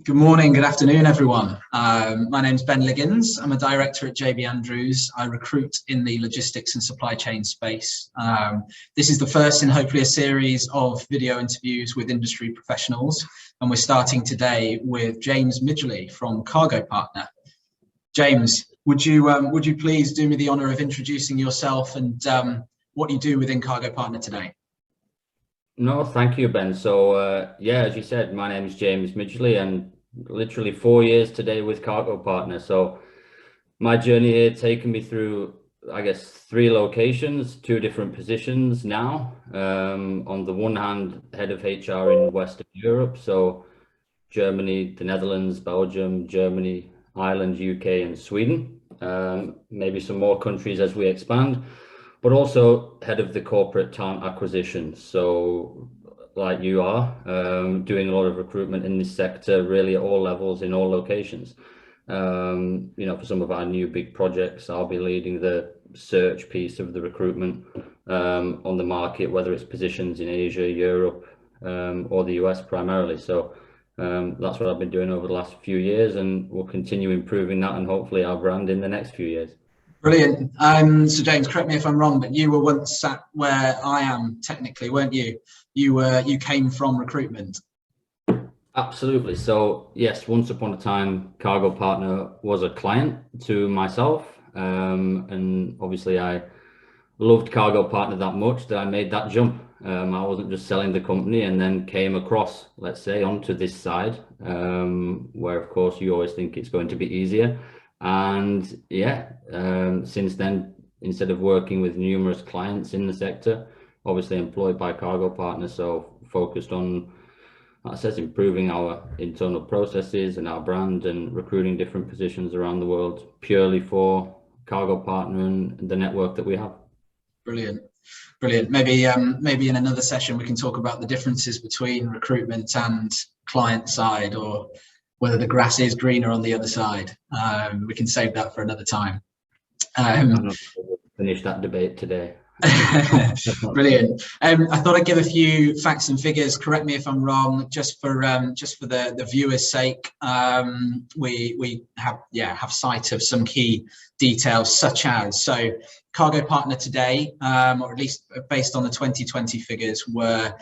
Good morning, good afternoon, everyone. My name's Ben Liggins. I'm a director at JB Andrews. I recruit in the logistics and supply chain space. This is the first in hopefully a series of video interviews with industry professionals. And we're starting today with James Midgley from Cargo Partner. James, would you please do me the honor of introducing yourself and what you do within Cargo Partner today? No, thank you, Ben. So, yeah, as you said, my name is James Midgley and literally 4 years today with Cargo Partner. So my journey here taken me through, I guess, 3 locations, 2 different positions now. On the one hand, head of HR in Western Europe. So Germany, the Netherlands, Belgium, Germany, Ireland, UK, and Sweden. Maybe some more countries as we expand. But also head of the corporate talent acquisition. So like you are, doing a lot of recruitment in this sector, really at all levels, in all locations. For some of our new big projects, I'll be leading the search piece of the recruitment on the market, whether it's positions in Asia, Europe, or the US primarily. So that's what I've been doing over the last few years, and we'll continue improving that and hopefully our brand in the next few years. Brilliant. So James, correct me if I'm wrong, but you were once sat where I am technically, weren't you? You came from recruitment. Absolutely. So yes, once upon a time, Cargo Partner was a client to myself, and obviously I loved Cargo Partner that much that I made that jump. I wasn't just selling the company and then came across, let's say, onto this side, where of course you always think it's going to be easier. And yeah, since then, instead of working with numerous clients in the sector, obviously employed by Cargo Partner, so focused on, like I said, improving our internal processes and our brand and recruiting different positions around the world purely for Cargo Partner and the network that we have. Brilliant. Brilliant. Maybe in another session we can talk about the differences between recruitment and client side, or whether the grass is greener on the other side. We can save that for another time. I'm not sure we'll finish that debate today. Brilliant. I thought I'd give a few facts and figures. Correct me if I'm wrong. Just for the viewers' sake, we have sight of some key details, such as Cargo Partner today, or at least based on the 2020 figures, were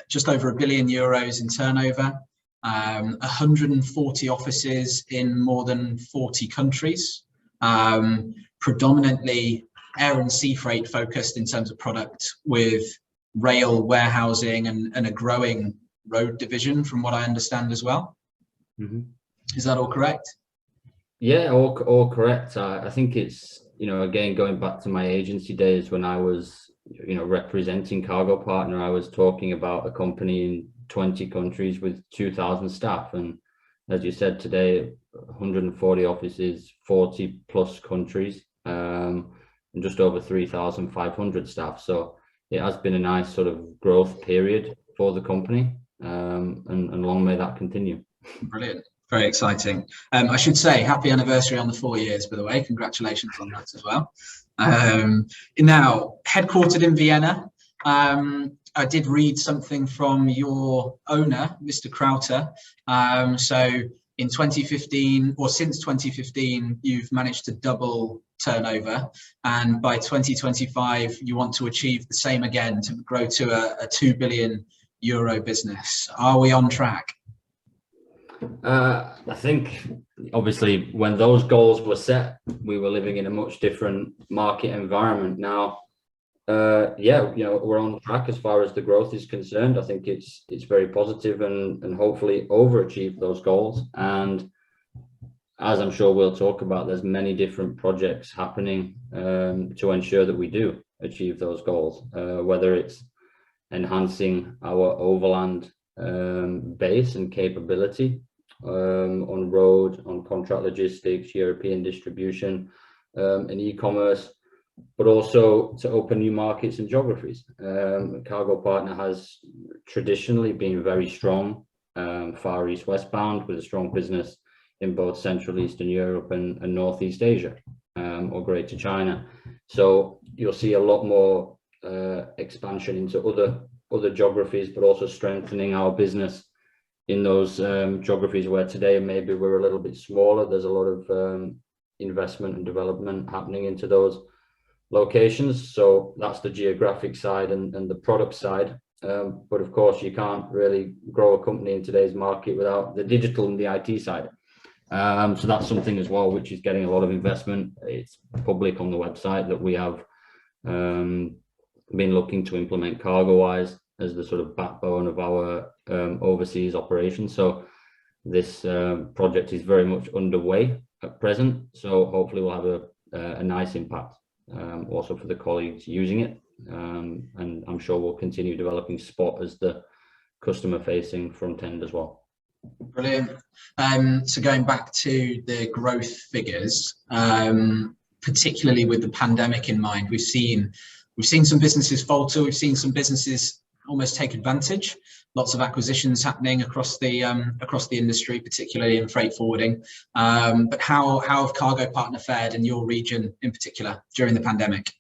just over €1 billion in turnover. 140 offices in more than 40 countries, predominantly air and sea freight focused in terms of product, with rail, warehousing, and a growing road division, from what I understand as well. Mm-hmm. Is that all correct? Yeah, all correct. I think it's, again, going back to my agency days when I was, representing Cargo Partner, I was talking about a company in 20 countries with 2,000 staff. And as you said, today, 140 offices, 40 plus countries, and just over 3,500 staff. So it has been a nice sort of growth period for the company, and long may that continue. Brilliant. Very exciting. I should say happy anniversary on the 4 years, by the way. Congratulations on that as well. Now, headquartered in Vienna, I did read something from your owner, Mr. Krauter. So in 2015, or since 2015, you've managed to double turnover, and by 2025, you want to achieve the same again, to grow to a €2 billion business. Are we on track? I think obviously when those goals were set, we were living in a much different market environment. Now, we're on track as far as the growth is concerned. I think it's very positive, and hopefully overachieve those goals. And as I'm sure we'll talk about, there's many different projects happening to ensure that we do achieve those goals, whether it's enhancing our overland base and capability on road, on contract logistics, European distribution, and e-commerce, but also to open new markets and geographies. Cargo Partner has traditionally been very strong Far East westbound, with a strong business in both Central Eastern Europe and Northeast Asia, or Greater China. So you'll see a lot more expansion into other geographies, but also strengthening our business in those geographies where today maybe we're a little bit smaller. There's a lot of investment and development happening into those locations. So that's the geographic side and the product side. But of course, you can't really grow a company in today's market without the digital and the IT side. So that's something as well, which is getting a lot of investment. It's public on the website that we have been looking to implement CargoWise as the sort of backbone of our overseas operations. So this project is very much underway at present. So hopefully we'll have a nice impact also for the colleagues using it. And I'm sure we'll continue developing Spot as the customer facing front end as well. Brilliant. So going back to the growth figures, particularly with the pandemic in mind, we've seen some businesses falter. We've seen some businesses almost take advantage. Lots of acquisitions happening across the industry, particularly in freight forwarding. But how have Cargo Partner fared in your region in particular during the pandemic?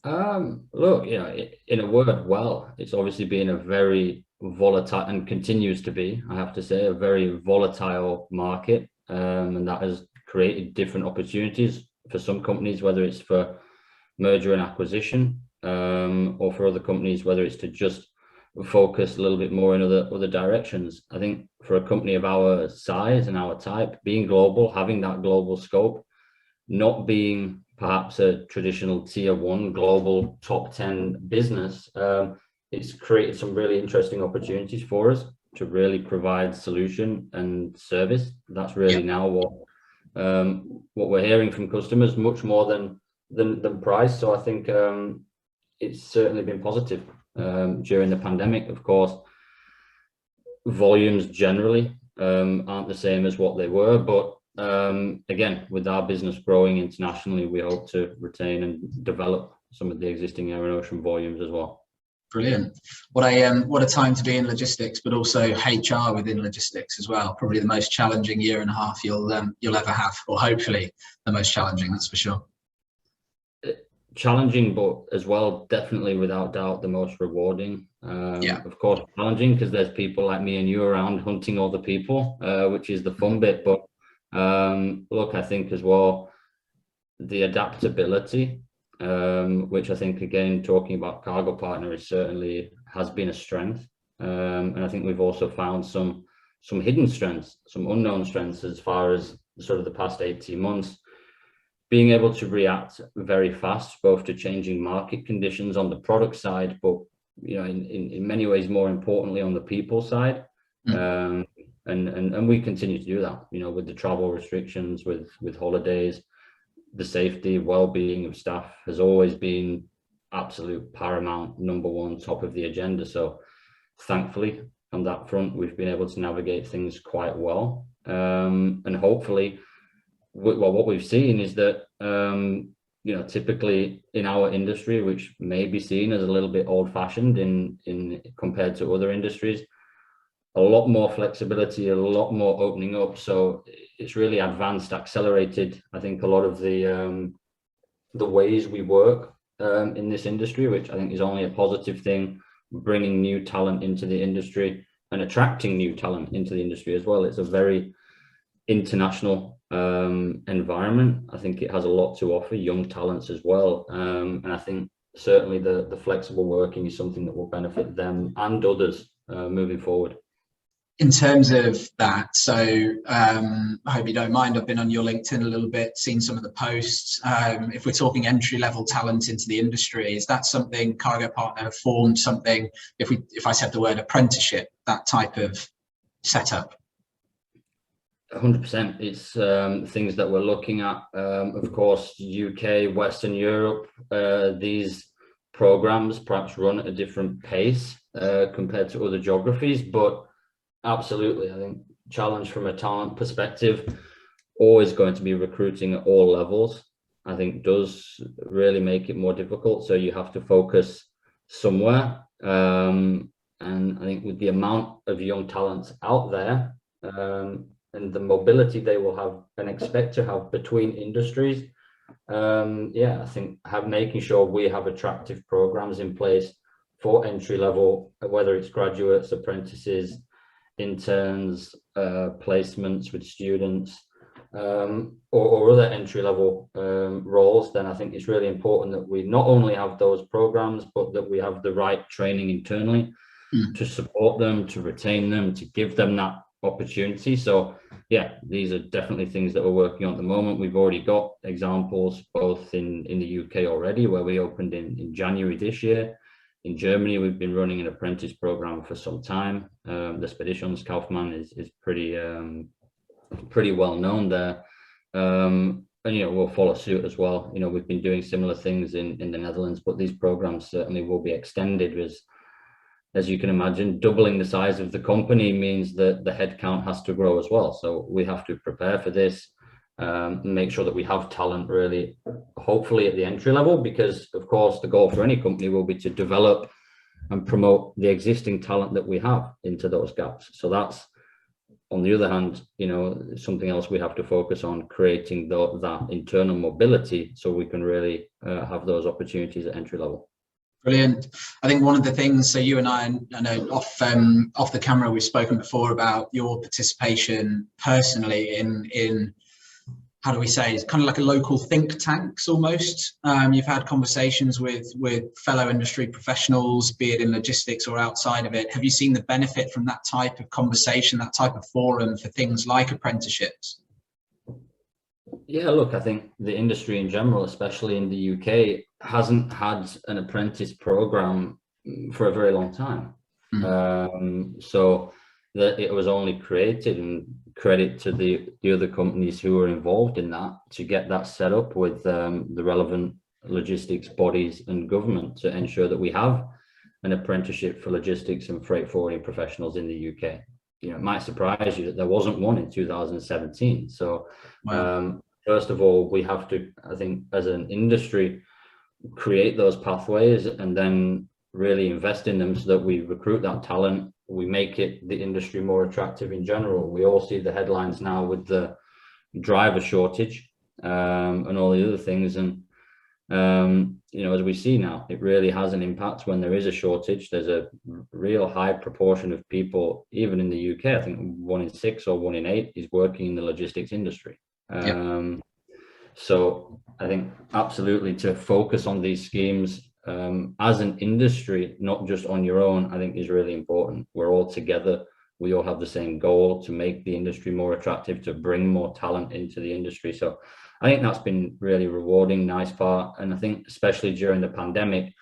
Look, in a word, well, it's obviously been a very volatile, and continues to be, I have to say, a very volatile market, and that has created different opportunities for some companies, whether it's for merger and acquisition, or for other companies, whether it's to just focus a little bit more in other directions. I think for a company of our size and our type, being global, having that global scope, not being perhaps a traditional tier 1 global top 10 business, it's created some really interesting opportunities for us to really provide solution and service. That's really now what we're hearing from customers, much more than price. So I think it's certainly been positive during the pandemic. Of course, volumes generally aren't the same as what they were, but again, with our business growing internationally, we hope to retain and develop some of the existing air and ocean volumes as well. Brilliant. What a time to be in logistics, but also HR within logistics as well. Probably the most challenging year and a half you'll ever have, or hopefully the most challenging, that's for sure. Challenging, but as well, definitely without doubt, the most rewarding. Of course, challenging because there's people like me and you around hunting other people, which is the fun bit. But look, I think as well, the adaptability, which I think, again, talking about Cargo Partner, is certainly has been a strength. And I think we've also found some hidden strengths, some unknown strengths as far as sort of the past 18 months. Being able to react very fast, both to changing market conditions on the product side, but in many ways, more importantly, on the people side. And we continue to do that, with the travel restrictions, with holidays. The safety, well-being of staff has always been absolute paramount, number one, top of the agenda. So thankfully, on that front, we've been able to navigate things quite well. And hopefully, what we've seen is that, typically in our industry, which may be seen as a little bit old-fashioned in compared to other industries, a lot more flexibility, a lot more opening up. So it's really advanced, accelerated, I think, a lot of the ways we work in this industry, which I think is only a positive thing, bringing new talent into the industry and attracting new talent into the industry as well. It's a very international environment. I think it has a lot to offer young talents as well. And I think certainly the flexible working is something that will benefit them and others moving forward. In terms of that, so I hope you don't mind, I've been on your LinkedIn a little bit, seen some of the posts. If we're talking entry-level talent into the industry, is that something Cargo Partner have formed something, if I said the word apprenticeship, that type of setup? 100%. It's things that we're looking at. Of course, UK, Western Europe, these programs perhaps run at a different pace compared to other geographies, but absolutely, I think challenge from a talent perspective, always going to be recruiting at all levels, I think does really make it more difficult. So you have to focus somewhere. And I think with the amount of young talents out there, and the mobility they will have and expect to have between industries, I think making sure we have attractive programs in place for entry level, whether it's graduates, apprentices, interns, placements with students, or other entry-level roles, then I think it's really important that we not only have those programs, but that we have the right training internally to support them, to retain them, to give them that opportunity. So yeah, these are definitely things that we're working on at the moment. We've already got examples both in the UK already, where we opened in January this year. In Germany, we've been running an apprentice program for some time. The Speditionskaufmann is pretty well known there. And we'll follow suit as well. We've been doing similar things in the Netherlands, but these programs certainly will be extended. As you can imagine, doubling the size of the company means that the headcount has to grow as well. So we have to prepare for this, make sure that we have talent really, hopefully at the entry level, because of course the goal for any company will be to develop and promote the existing talent that we have into those gaps. So that's, on the other hand, something else we have to focus on, creating that internal mobility so we can really have those opportunities at entry level. Brilliant. I think one of the things, so you and I know off the camera, we've spoken before about your participation personally in how do we say, it's kind of like a local think tanks almost. You've had conversations with fellow industry professionals, be it in logistics or outside of it. Have you seen the benefit from that type of conversation, that type of forum for things like apprenticeships? Yeah, look, I think the industry in general, especially in the UK, hasn't had an apprentice program for a very long time. So that it was only created, and credit to the other companies who were involved in that, to get that set up with the relevant logistics bodies and government to ensure that we have an apprenticeship for logistics and freight forwarding professionals in the UK. It might surprise you that there wasn't one in 2017. So wow. First of all, we have to, I think, as an industry, create those pathways and then really invest in them so that we recruit that talent. We make it the industry more attractive in general. We all see the headlines now with the driver shortage and all the other things. And, as we see now, it really has an impact when there is a shortage. There's a real high proportion of people, even in the UK, I think 1 in 6 or 1 in 8 is working in the logistics industry. So I think absolutely to focus on these schemes as an industry, not just on your own, I think is really important. We're all together. We all have the same goal to make the industry more attractive, to bring more talent into the industry. So I think that's been really rewarding, nice part. And I think especially during the pandemic,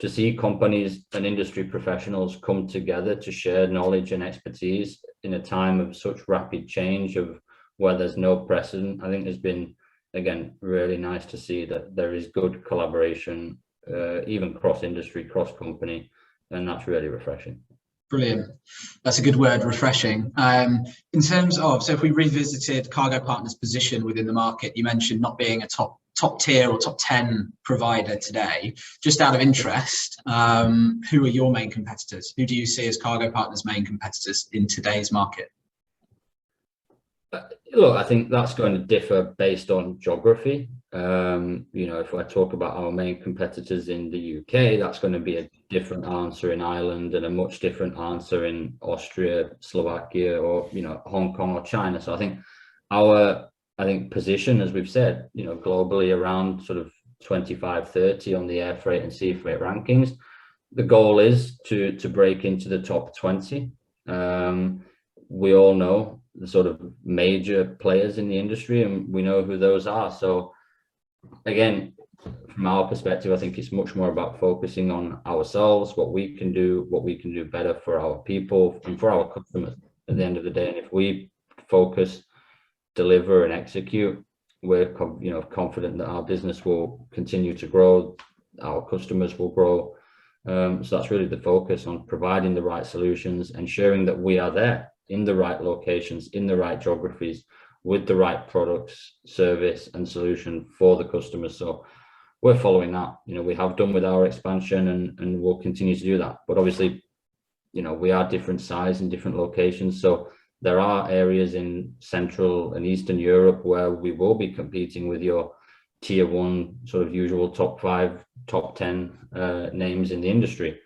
to see companies and industry professionals come together to share knowledge and expertise in a time of such rapid change, of where there's no precedent, I think has been, again, really nice to see that there is good collaboration, even cross-industry, cross-company, and that's really refreshing. Brilliant. That's a good word, refreshing. In terms of, so if we revisited Cargo Partners' position within the market, you mentioned not being a top tier or top 10 provider today. Just out of interest, who are your main competitors? Who do you see as Cargo Partners' main competitors in today's market? Look, I think that's going to differ based on geography. If I talk about our main competitors in the UK, that's going to be a different answer in Ireland and a much different answer in Austria, Slovakia, or Hong Kong or China. So I think our position, as we've said, globally around sort of 25-30 on the air freight and sea freight rankings. The goal is to break into the top 20. We all know the sort of major players in the industry, and we know who those are. So again, from our perspective, I think it's much more about focusing on ourselves, what we can do better for our people and for our customers at the end of the day. And if we focus, deliver and execute, we're confident that our business will continue to grow, our customers will grow. So that's really the focus, on providing the right solutions, ensuring that we are there in the right locations, in the right geographies, with the right products, service and solution for the customers. So we're following that. We have done with our expansion and we'll continue to do that. But obviously, we are different size in different locations. So there are areas in Central and Eastern Europe where we will be competing with your tier 1 sort of usual top 5, top 10 names in the industry.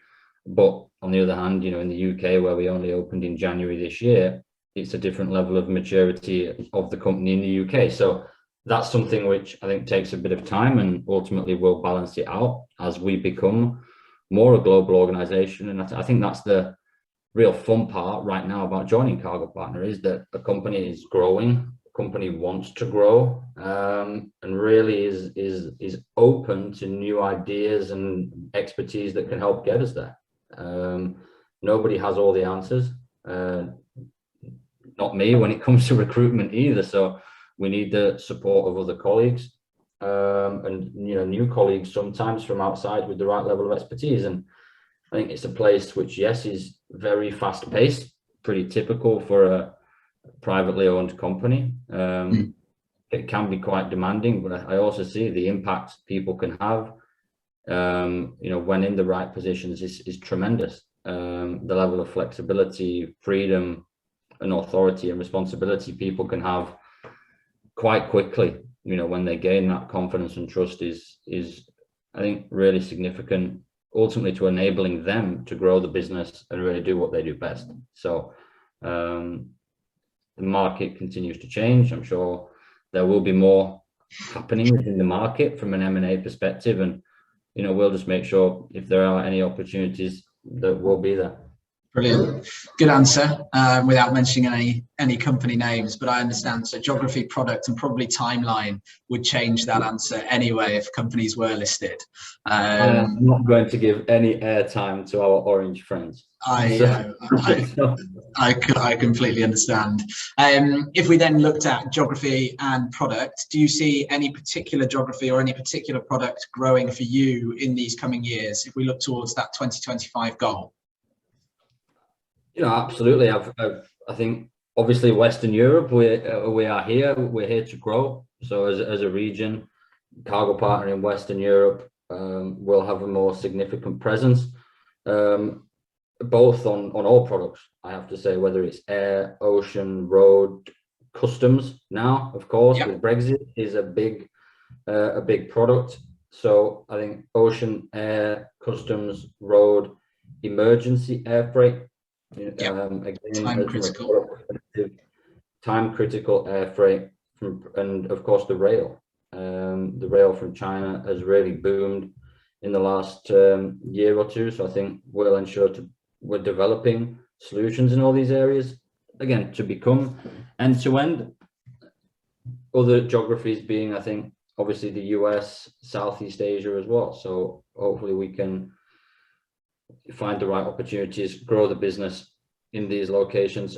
But on the other hand, in the UK, where we only opened in January this year, it's a different level of maturity of the company in the UK. So that's something which I think takes a bit of time, and ultimately will balance it out as we become more a global organization. And I think that's the real fun part right now about joining Cargo Partner, is that a company is growing, a company wants to grow, and really is open to new ideas and expertise that can help get us there. Nobody has all the answers, not me when it comes to recruitment either. So we need the support of other colleagues, and new colleagues sometimes from outside with the right level of expertise. And I think it's a place which, yes, is very fast paced, pretty typical for a privately owned company. It can be quite demanding, but I also see the impact people can have, when in the right positions is tremendous. The level of flexibility, freedom, and authority and responsibility people can have quite quickly, when they gain that confidence and trust is I think really significant, ultimately to enabling them to grow the business and really do what they do best. So the market continues to change. I'm sure there will be more happening in the market from an M&A perspective, and we'll just make sure if there are any opportunities that we'll be there. Brilliant. Good answer, without mentioning any company names, but I understand. So geography, product, and probably timeline would change that answer anyway if companies were listed. I'm not going to give any airtime to our orange friends. I completely understand. If we then looked at geography and product, do you see any particular geography or any particular product growing for you in these coming years if we look towards that 2025 goal? Absolutely. I think obviously Western Europe, we're here to grow. So as a region, Cargo Partner in Western Europe will have a more significant presence, both on all products, I have to say, whether it's air, ocean, road, customs. Now, of course, with Brexit is a big product. So I think ocean, air, customs, road, emergency air freight. Again, time critical air freight, and of course the rail from China has really boomed in the last year or two. So I think we'll ensure we're developing solutions in all these areas, again, to become end to end. Other geographies being, I think, obviously the US, Southeast Asia as well. So hopefully we can find the right opportunities, grow the business in these locations,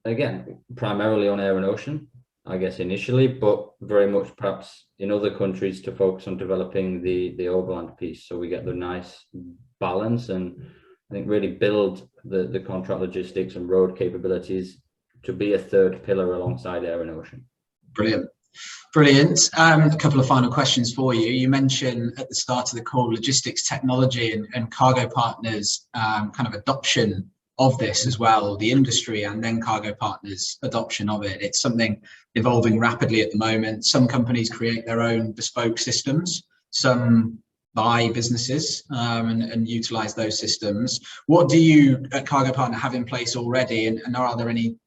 again, primarily on air and ocean, I guess initially, but very much perhaps in other countries to focus on developing the overland piece, so we get the nice balance, and I think really build the contract logistics and road capabilities to be a third pillar alongside air and ocean. Brilliant. A couple of final questions for you. You mentioned at the start of the call logistics technology and Cargo Partners kind of adoption of this as well, the industry and then Cargo Partners adoption of it. It's something evolving rapidly at the moment. Some companies create their own bespoke systems, some buy businesses and utilize those systems. What do you at Cargo Partner have in place already, and are there any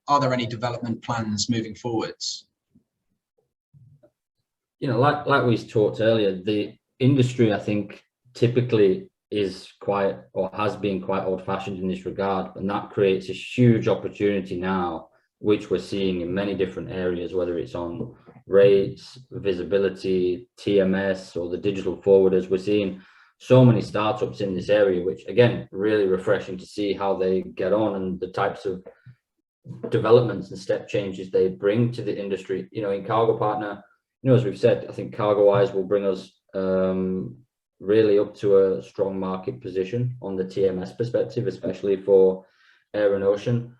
development plans moving forwards? Like we talked earlier, the industry, I think, typically is quite, or has been quite old-fashioned in this regard, and that creates a huge opportunity now, which we're seeing in many different areas, whether it's on rates, visibility, TMS, or the digital forwarders. We're seeing so many startups in this area, which, again, really refreshing to see how they get on and the types of developments and step changes they bring to the industry. In Cargo Partner, as we've said, I think CargoWise will bring us really up to a strong market position on the TMS perspective, especially for air and ocean.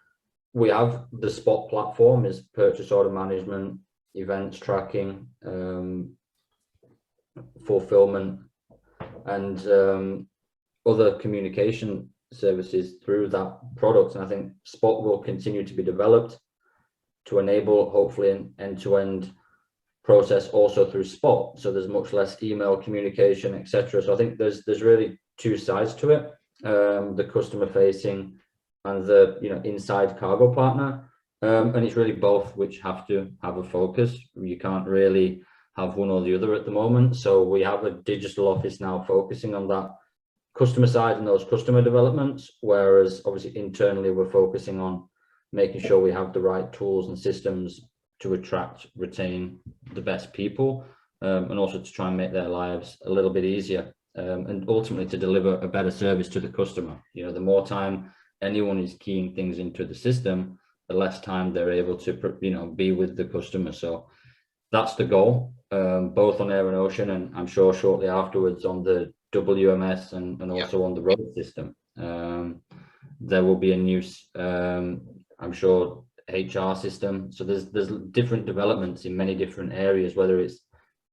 We have the Spot platform is purchase order management, events tracking, fulfillment, and other communication services through that product. And I think Spot will continue to be developed to enable hopefully an end-to-end process also through Spot, so there's much less email communication, etc. So I think there's really two sides to it. the customer facing and the inside cargo partner. And it's really both which have to have a focus. You can't really have one or the other at the moment. So we have a digital office now focusing on that customer side and those customer developments, whereas obviously internally we're focusing on making sure we have the right tools and systems to attract, retain the best people, and also to try and make their lives a little bit easier, and ultimately to deliver a better service to the customer. The more time anyone is keying things into the system, the less time they're able to be with the customer. So that's the goal, both on air and ocean, and I'm sure shortly afterwards on the WMS and also on the road system. There will be a new I'm sure HR system. So there's different developments in many different areas, whether it's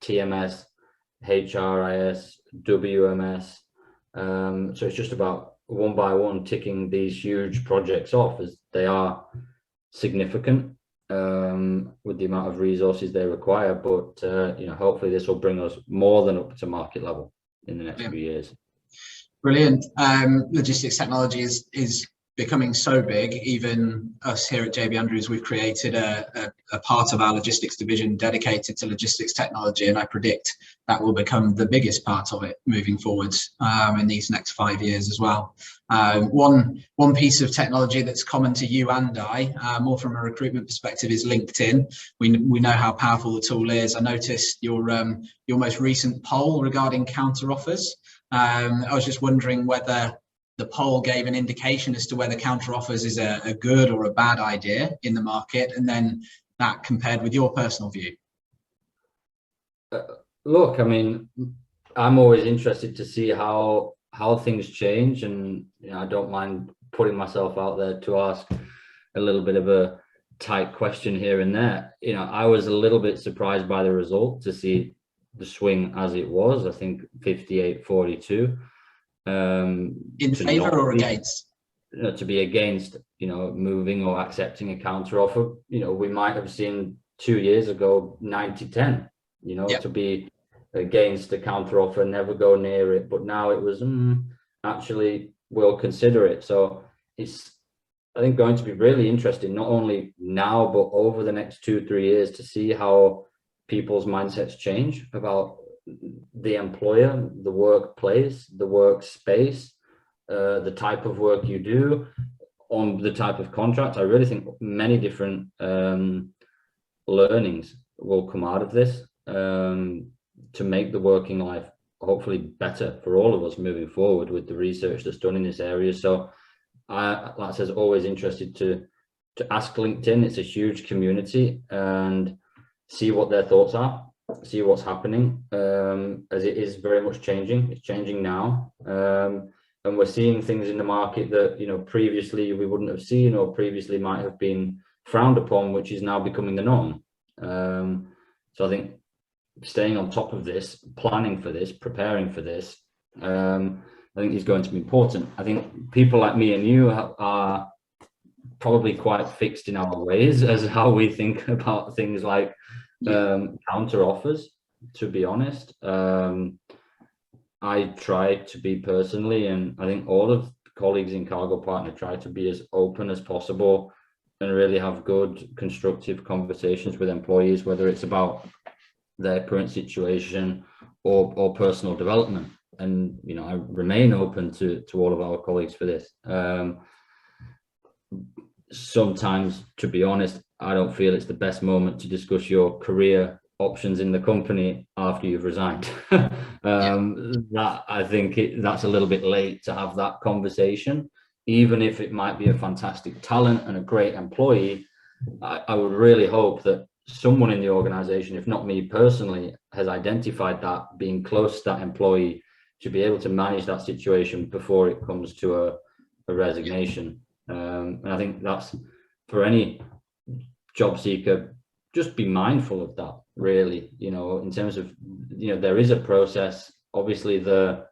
TMS, HRIS, WMS. So it's just about one by one ticking these huge projects off, as they are significant with the amount of resources they require. But hopefully this will bring us more than up to market level in the next few years. Brilliant. Logistics technology is becoming so big. Even us here at JB Andrews, we've created a part of our logistics division dedicated to logistics technology, and I predict that will become the biggest part of it moving forwards in these next 5 years as well. One piece of technology that's common to you and I, more from a recruitment perspective, is LinkedIn. We know how powerful the tool is. I noticed your most recent poll regarding counter offers. I was just wondering whether the poll gave an indication as to whether counter offers is a good or a bad idea in the market, and then that compared with your personal view. Look, I mean, I'm always interested to see how things change, and I don't mind putting myself out there to ask a little bit of a tight question here and there. I was a little bit surprised by the result to see the swing as it was. I think 58-42. In favor or against? To be against, moving or accepting a counter offer. We might have seen 2 years ago 90-10. To be against a counter offer, never go near it. But now it was actually we'll consider it. So it's, I think, going to be really interesting, not only now but over the next 2-3 years, to see how people's mindsets change about the employer, the workplace, the workspace, the type of work you do, on the type of contract. I really think many different learnings will come out of this to make the working life hopefully better for all of us moving forward with the research that's done in this area. So like I said, always interested to ask LinkedIn. It's a huge community, and see what their thoughts are, see what's happening, as it is very much changing. It's changing now, and we're seeing things in the market that previously we wouldn't have seen, or previously might have been frowned upon, which is now becoming the norm. So I think staying on top of this, planning for this, preparing for this, I think is going to be important. I think people like me and you are probably quite fixed in our ways as how we think about things like counter offers, to be honest. I try to be personally, and I think all of the colleagues in Cargo Partner try to be as open as possible and really have good constructive conversations with employees, whether it's about their current situation or personal development. And I remain open to all of our colleagues for this. Sometimes, to be honest, I don't feel it's the best moment to discuss your career options in the company after you've resigned. That I think that's a little bit late to have that conversation, even if it might be a fantastic talent and a great employee. I would really hope that someone in the organization, if not me personally, has identified that, being close to that employee, to be able to manage that situation before it comes to a resignation. And I think that's, for any job seeker, just be mindful of that, really, in terms of, there is a process. Obviously, there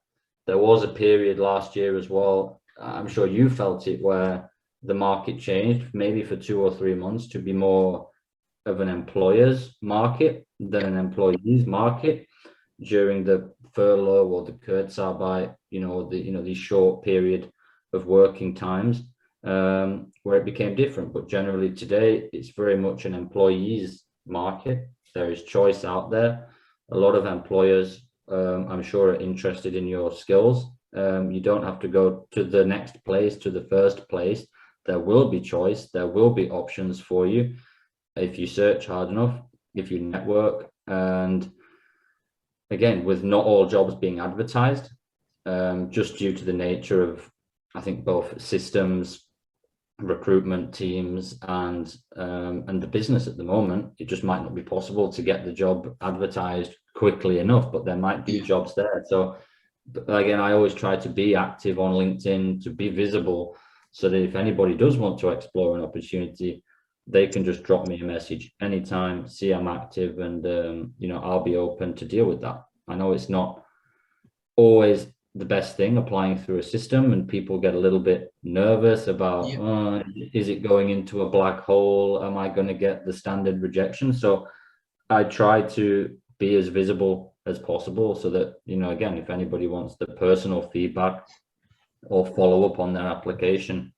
was a period last year as well, I'm sure you felt it, where the market changed maybe for 2 or 3 months to be more of an employer's market than an employee's market during the furlough or the Kurzarbeit, these short period of working times, where it became different. But generally today, it's very much an employee's market. There is choice out there. A lot of employers, I'm sure, are interested in your skills. You don't have to go to the next place, to the first place. There will be choice. There will be options for you if you search hard enough, if you network. And again, with not all jobs being advertised, just due to the nature of, I think, both systems, recruitment teams, and the business at the moment, it just might not be possible to get the job advertised quickly enough, but there might be jobs there. So again, I always try to be active on LinkedIn, to be visible, so that if anybody does want to explore an opportunity, they can just drop me a message anytime, see I'm active, and I'll be open to deal with that. I know it's not always the best thing applying through a system, and people get a little bit nervous about, is it going into a black hole? Am I going to get the standard rejection? So I try to be as visible as possible, so that, again, if anybody wants the personal feedback or follow up on their application,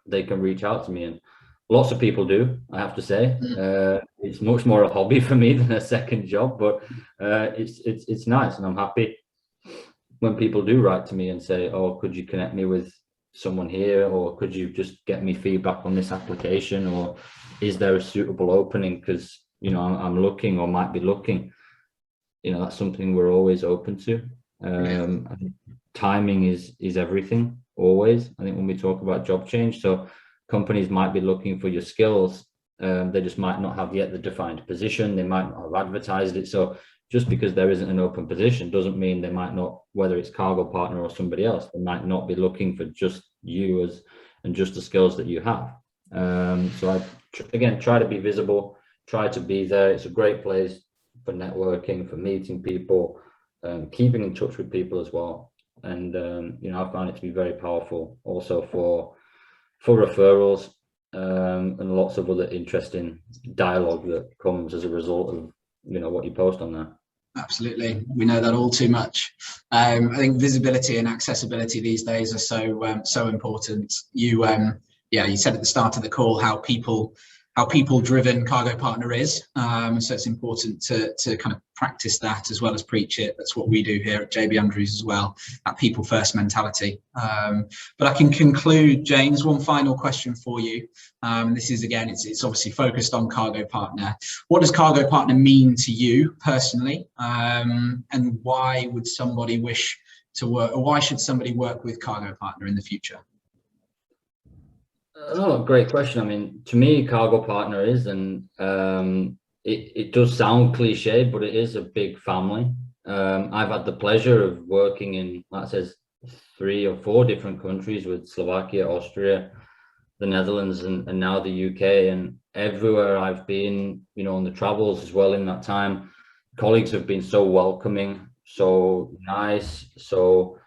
they can reach out to me. And lots of people do, I have to say. It's much more a hobby for me than a second job, but it's nice, and I'm happy when people do write to me and say, oh, could you connect me with someone here, or could you just get me feedback on this application, or is there a suitable opening, because I'm looking or might be looking. That's something we're always open to. I think timing is everything, always. I think when we talk about job change, so companies might be looking for your skills, they just might not have yet the defined position, they might not have advertised it. So just because there isn't an open position doesn't mean they might not, whether it's Cargo Partner or somebody else, they might not be looking for just you and just the skills that you have. So I again try to be visible, try to be there. It's a great place for networking, for meeting people, keeping in touch with people as well. And I find it to be very powerful also for referrals, and lots of other interesting dialogue that comes as a result of what you post on there. Absolutely, we know that all too much. I think visibility and accessibility these days are so important. You said at the start of the call how people driven Cargo Partner is, so it's important to kind of practice that as well as preach it. That's what we do here at JB Andrews as well, that people first mentality. But I can conclude, James, one final question for you. This is, again, it's obviously focused on Cargo Partner. What does Cargo Partner mean to you personally, and why would somebody wish to work, or why should somebody work with Cargo Partner in the future? Oh, great question. I mean, to me, Cargo Partner is, and it does sound cliche, but it is a big family. I've had the pleasure of working in, like I said, 3 or 4 different countries, with Slovakia, Austria, the Netherlands, and now the UK. And everywhere I've been, on the travels as well in that time, colleagues have been so welcoming, so nice, so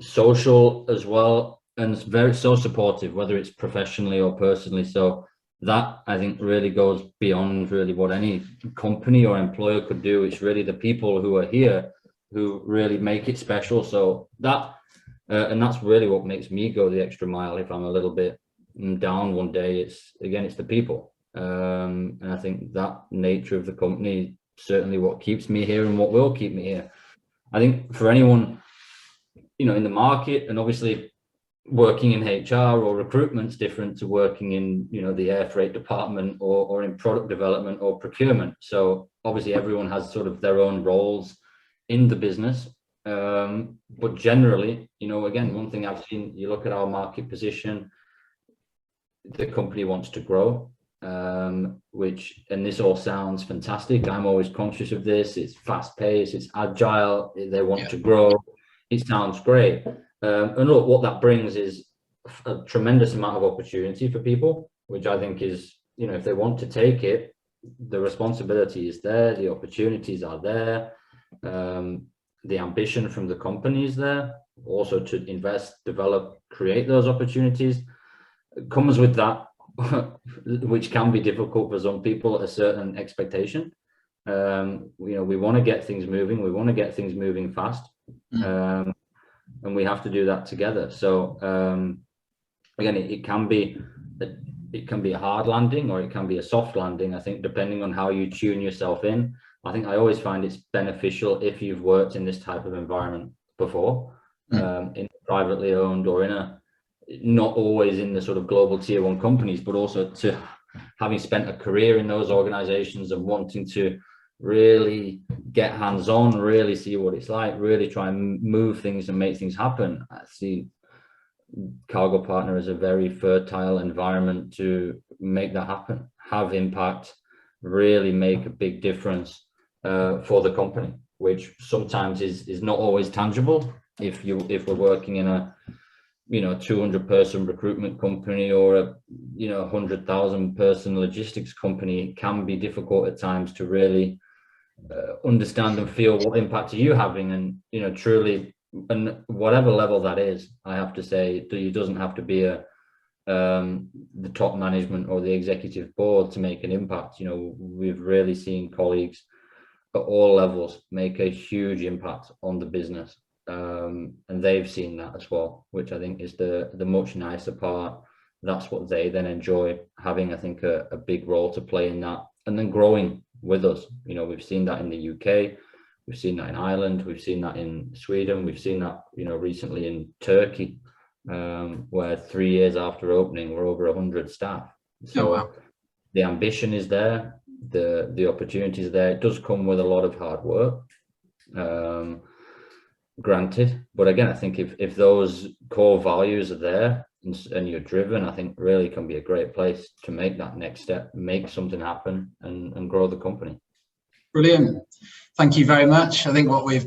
social as well, and so supportive, whether it's professionally or personally. So that, I think, really goes beyond really what any company or employer could do. It's really the people who are here who really make it special. So that, and that's really what makes me go the extra mile if I'm a little bit down one day. It's the people. And I think that nature of the company, certainly what keeps me here and what will keep me here. I think for anyone, in the market, and obviously working in HR or recruitment's different to working in, the air freight department or in product development or procurement. So obviously everyone has sort of their own roles in the business. But generally, again, one thing I've seen, you look at our market position, the company wants to grow, and this all sounds fantastic. I'm always conscious of this. It's fast paced, it's agile, they want to grow. It sounds great. And look, what that brings is a tremendous amount of opportunity for people, which I think is, if they want to take it, the responsibility is there, the opportunities are there, the ambition from the company is there, also to invest, develop, create those opportunities. It comes with that, which can be difficult for some people, a certain expectation. We want to get things moving. We want to get things moving fast, and we have to do that together. So again, it can be a hard landing, or it can be a soft landing. I think depending on how you tune yourself in. I think I always find it's beneficial if you've worked in this type of environment before, in privately owned, or not always in the sort of global tier 1 companies, but also to having spent a career in those organizations and wanting to really get hands-on, really see what it's like, really try and move things and make things happen. I see Cargo Partner as a very fertile environment to make that happen, have impact, really make a big difference for the company, which sometimes is not always tangible. If we're working in a 200 person recruitment company, or a 100,000 person logistics company, it can be difficult at times to really understand and feel what impact are you having, and truly, and whatever level that is, I have to say, it doesn't have to be the top management or the executive board to make an impact. We've really seen colleagues at all levels make a huge impact on the business, and they've seen that as well, which I think is the much nicer part. That's what they then enjoy having, I think, a big role to play in that, and then growing with us. We've seen that in the UK, we've seen that in Ireland, we've seen that in Sweden, we've seen that recently in Turkey, where 3 years after opening we're over 100 staff. So wow. The ambition is there, the opportunity is there. It does come with a lot of hard work, granted, but again, I think if those core values are there and you're driven, I think really can be a great place to make that next step, make something happen, and grow the company. Brilliant. Thank you very much. I think what we've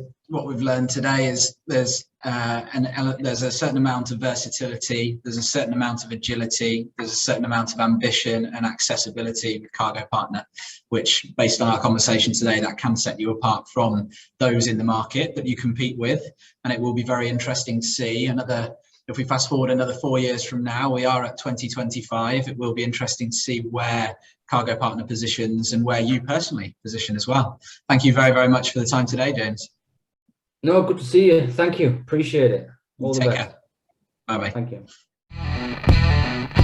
learned today is there's a certain amount of versatility, there's a certain amount of agility, there's a certain amount of ambition and accessibility with Cargo Partner, which, based on our conversation today, that can set you apart from those in the market that you compete with. And it will be very interesting to see if we fast forward another 4 years from now, we are at 2025. It will be interesting to see where Cargo Partner positions and where you personally position as well. Thank you very, very much for the time today, James. No, good to see you. Thank you. Appreciate it. All the best. Take care. Bye-bye. Thank you.